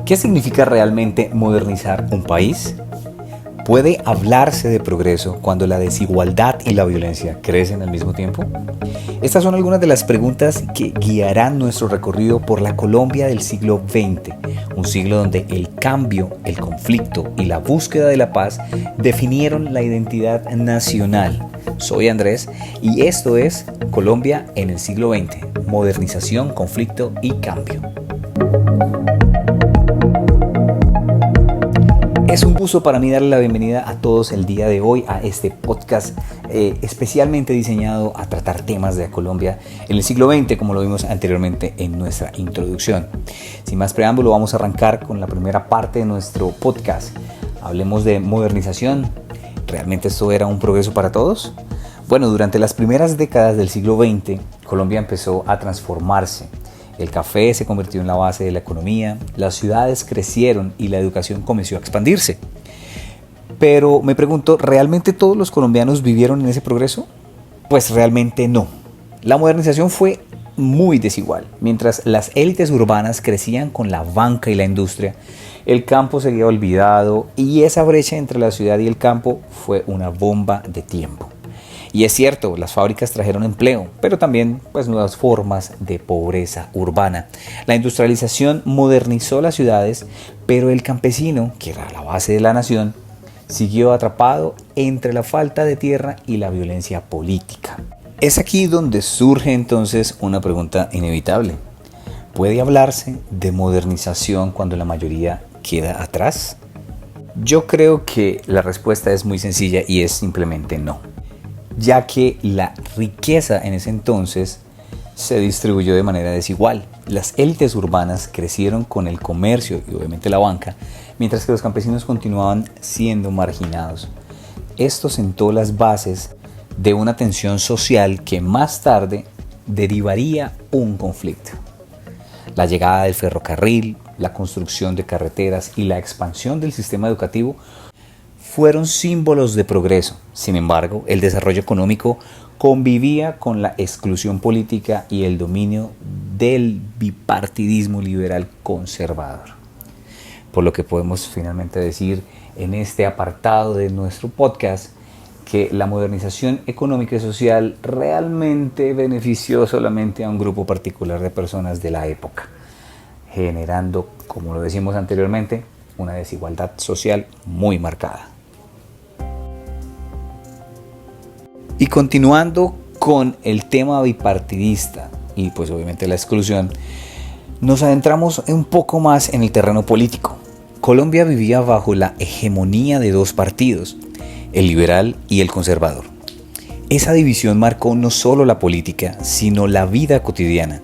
¿Qué significa realmente modernizar un país? ¿Puede hablarse de progreso cuando la desigualdad y la violencia crecen al mismo tiempo? Estas son algunas de las preguntas que guiarán nuestro recorrido por la Colombia del siglo XX, un siglo donde el cambio, el conflicto y la búsqueda de la paz definieron la identidad nacional. Soy Andrés y esto es Colombia en el siglo XX, modernización, conflicto y cambio. Es un gusto para mí darle la bienvenida a todos el día de hoy a este podcast especialmente diseñado a tratar temas de Colombia en el siglo XX, como lo vimos anteriormente en nuestra introducción. Sin más preámbulo, vamos a arrancar con la primera parte de nuestro podcast. Hablemos de modernización. ¿Realmente esto era un progreso para todos? Bueno, durante las primeras décadas del siglo XX, Colombia empezó a transformarse. El café se convirtió en la base de la economía, las ciudades crecieron y la educación comenzó a expandirse. Pero me pregunto, ¿realmente todos los colombianos vivieron en ese progreso? Pues realmente no. La modernización fue muy desigual. Mientras las élites urbanas crecían con la banca y la industria, el campo seguía olvidado y esa brecha entre la ciudad y el campo fue una bomba de tiempo. Y es cierto, las fábricas trajeron empleo, pero también nuevas formas de pobreza urbana. La industrialización modernizó las ciudades, pero el campesino, que era la base de la nación, siguió atrapado entre la falta de tierra y la violencia política. Es aquí donde surge entonces una pregunta inevitable. ¿Puede hablarse de modernización cuando la mayoría queda atrás? Yo creo que la respuesta es muy sencilla y es simplemente no, ya que la riqueza en ese entonces se distribuyó de manera desigual. Las élites urbanas crecieron con el comercio y obviamente la banca, mientras que los campesinos continuaban siendo marginados. Esto sentó las bases de una tensión social que más tarde derivaría un conflicto. La llegada del ferrocarril, la construcción de carreteras y la expansión del sistema educativo fueron símbolos de progreso. Sin embargo, el desarrollo económico convivía con la exclusión política y el dominio del bipartidismo liberal conservador. Por lo que podemos finalmente decir en este apartado de nuestro podcast que la modernización económica y social realmente benefició solamente a un grupo particular de personas de la época, generando, como lo decimos anteriormente, una desigualdad social muy marcada. Y continuando con el tema bipartidista y obviamente la exclusión, nos adentramos un poco más en el terreno político. Colombia vivía bajo la hegemonía de dos partidos, el liberal y el conservador. Esa división marcó no solo la política, sino la vida cotidiana.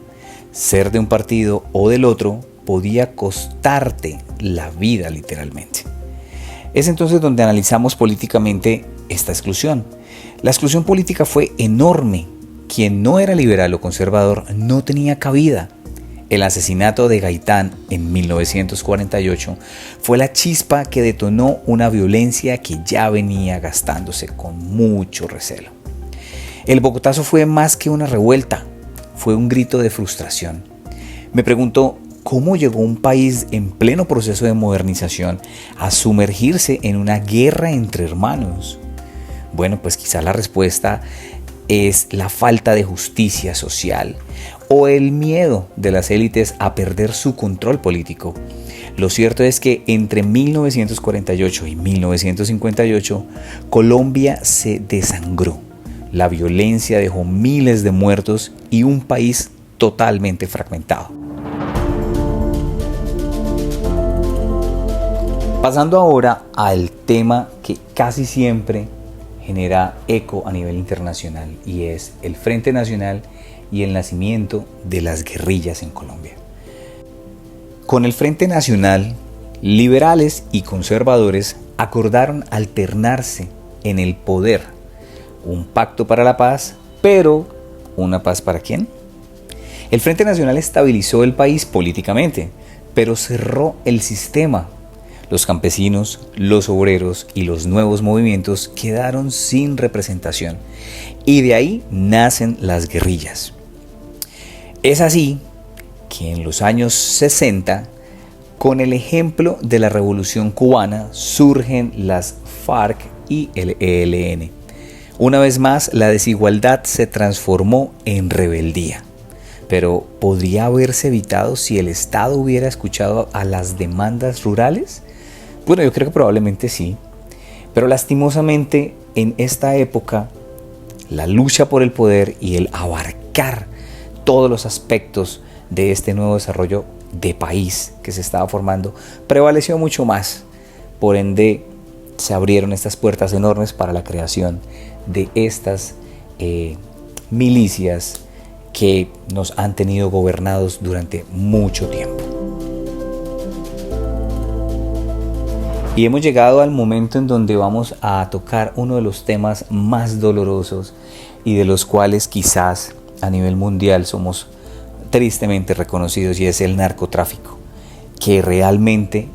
Ser de un partido o del otro podía costarte la vida literalmente. Es entonces donde analizamos políticamente esta exclusión. La exclusión política fue enorme. Quien no era liberal o conservador no tenía cabida. El asesinato de Gaitán en 1948 fue la chispa que detonó una violencia que ya venía gastándose con mucho recelo. El Bogotazo fue más que una revuelta, fue un grito de frustración. Me pregunto, ¿cómo llegó un país en pleno proceso de modernización a sumergirse en una guerra entre hermanos? Bueno, quizá la respuesta es la falta de justicia social o el miedo de las élites a perder su control político. Lo cierto es que entre 1948 y 1958 Colombia se desangró. La violencia dejó miles de muertos y un país totalmente fragmentado. Pasando ahora al tema que casi siempre genera eco a nivel internacional y es el Frente Nacional y el nacimiento de las guerrillas en Colombia. Con el Frente Nacional, liberales y conservadores acordaron alternarse en el poder, un pacto para la paz, pero ¿una paz para quién? El Frente Nacional estabilizó el país políticamente, pero cerró el sistema. Los campesinos, los obreros y los nuevos movimientos quedaron sin representación y de ahí nacen las guerrillas. Es así que en los años 60 Con el ejemplo de la Revolución Cubana surgen las FARC y el ELN. Una vez más, la desigualdad se transformó en rebeldía. Pero ¿podría haberse evitado si el Estado hubiera escuchado a las demandas rurales? Bueno, yo creo que probablemente sí. Pero lastimosamente, en esta época, la lucha por el poder y el abarcar todos los aspectos de este nuevo desarrollo de país que se estaba formando prevaleció mucho más. Por ende, se abrieron estas puertas enormes para la creación de estas milicias que nos han tenido gobernados durante mucho tiempo. Y hemos llegado al momento en donde vamos a tocar uno de los temas más dolorosos y de los cuales quizás a nivel mundial somos tristemente reconocidos, y es el narcotráfico, que realmente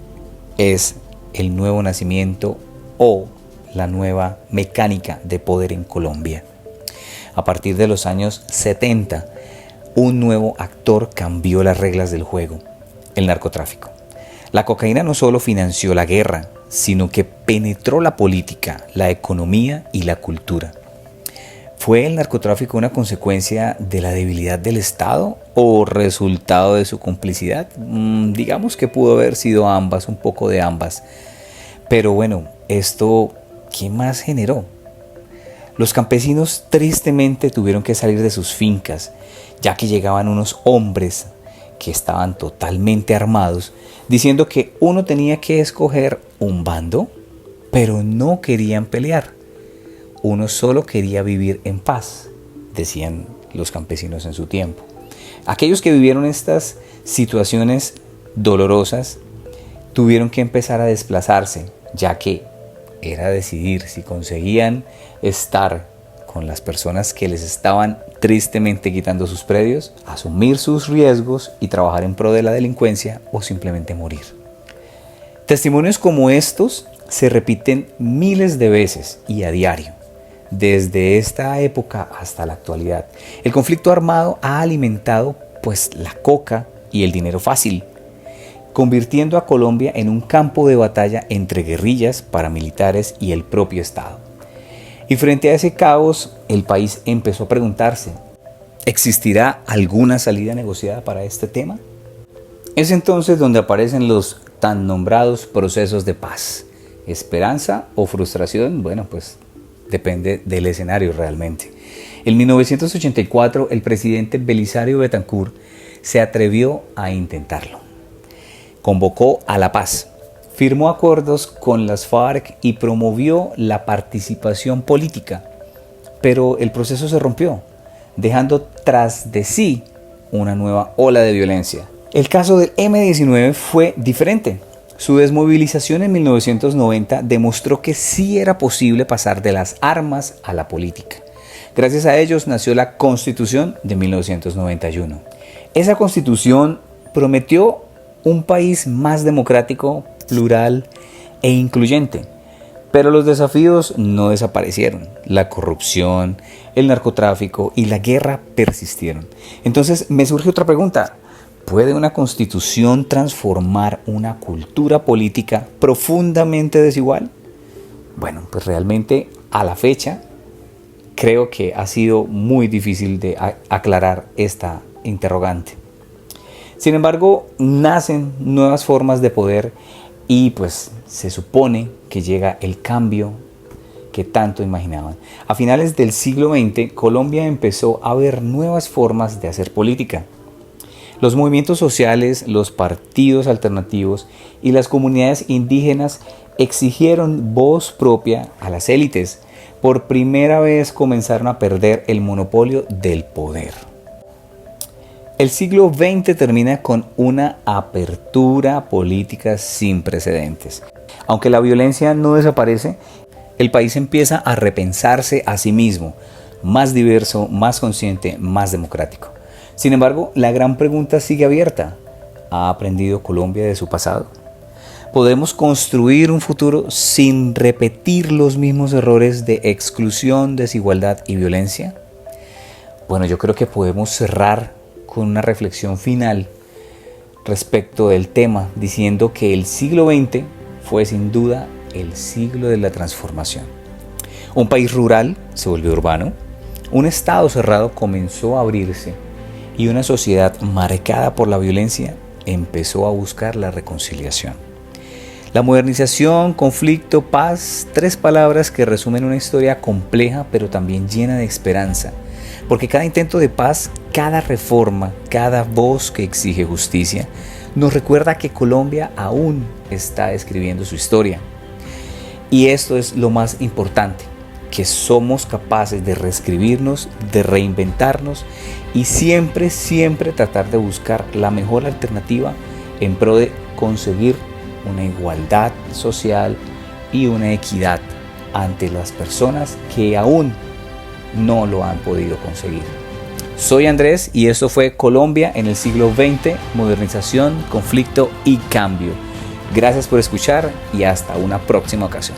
es el nuevo nacimiento o la nueva mecánica de poder en Colombia. A partir de los años 70, un nuevo actor cambió las reglas del juego: el narcotráfico. La cocaína no solo financió la guerra, sino que penetró la política, la economía y la cultura. ¿Fue el narcotráfico una consecuencia de la debilidad del Estado o resultado de su complicidad? Digamos que pudo haber sido ambas, un poco de ambas. Pero bueno, ¿esto qué más generó? Los campesinos tristemente tuvieron que salir de sus fincas, ya que llegaban unos hombres que estaban totalmente armados, diciendo que uno tenía que escoger un bando, pero no querían pelear. Uno solo quería vivir en paz, decían los campesinos en su tiempo. Aquellos que vivieron estas situaciones dolorosas tuvieron que empezar a desplazarse, ya que era decidir si conseguían estar con las personas que les estaban tristemente quitando sus predios, asumir sus riesgos y trabajar en pro de la delincuencia, o simplemente morir. Testimonios como estos se repiten miles de veces y a diario, desde esta época hasta la actualidad. El conflicto armado ha alimentado la coca y el dinero fácil, convirtiendo a Colombia en un campo de batalla entre guerrillas, paramilitares y el propio Estado. Y frente a ese caos, el país empezó a preguntarse: ¿existirá alguna salida negociada para este tema? Es entonces donde aparecen los tan nombrados procesos de paz. ¿Esperanza o frustración? Bueno, pues depende del escenario realmente. En 1984, el presidente Belisario Betancourt se atrevió a intentarlo. Convocó a la paz, firmó acuerdos con las FARC y promovió la participación política. Pero el proceso se rompió, dejando tras de sí una nueva ola de violencia. El caso del M-19 fue diferente. Su desmovilización en 1990 demostró que sí era posible pasar de las armas a la política. Gracias a ellos nació la Constitución de 1991. Esa Constitución prometió un país más democrático, plural e incluyente. Pero los desafíos no desaparecieron. La corrupción, el narcotráfico y la guerra persistieron. Entonces me surge otra pregunta: ¿puede una constitución transformar una cultura política profundamente desigual? Bueno, pues realmente a la fecha creo que ha sido muy difícil de aclarar esta interrogante. Sin embargo, nacen nuevas formas de poder y pues se supone que llega el cambio que tanto imaginaban. A finales del siglo XX, Colombia empezó a ver nuevas formas de hacer política. Los movimientos sociales, los partidos alternativos y las comunidades indígenas exigieron voz propia a las élites. Por primera vez comenzaron a perder el monopolio del poder. El siglo XX termina con una apertura política sin precedentes. Aunque la violencia no desaparece, el país empieza a repensarse a sí mismo, más diverso, más consciente, más democrático. Sin embargo, la gran pregunta sigue abierta. ¿Ha aprendido Colombia de su pasado? ¿Podemos construir un futuro sin repetir los mismos errores de exclusión, desigualdad y violencia? Bueno, yo creo que podemos cerrar con una reflexión final, respecto del tema, diciendo que el siglo XX fue sin duda el siglo de la transformación. Un país rural se volvió urbano, un estado cerrado comenzó a abrirse y una sociedad marcada por la violencia empezó a buscar la reconciliación. La modernización, conflicto, paz, 3 palabras que resumen una historia compleja pero también llena de esperanza, porque cada intento de paz, cada reforma, cada voz que exige justicia, nos recuerda que Colombia aún está escribiendo su historia. Y esto es lo más importante, que somos capaces de reescribirnos, de reinventarnos y siempre tratar de buscar la mejor alternativa en pro de conseguir una igualdad social y una equidad ante las personas que aún no lo han podido conseguir. Soy Andrés y esto fue Colombia en el siglo XX, modernización, conflicto y cambio. Gracias por escuchar y hasta una próxima ocasión.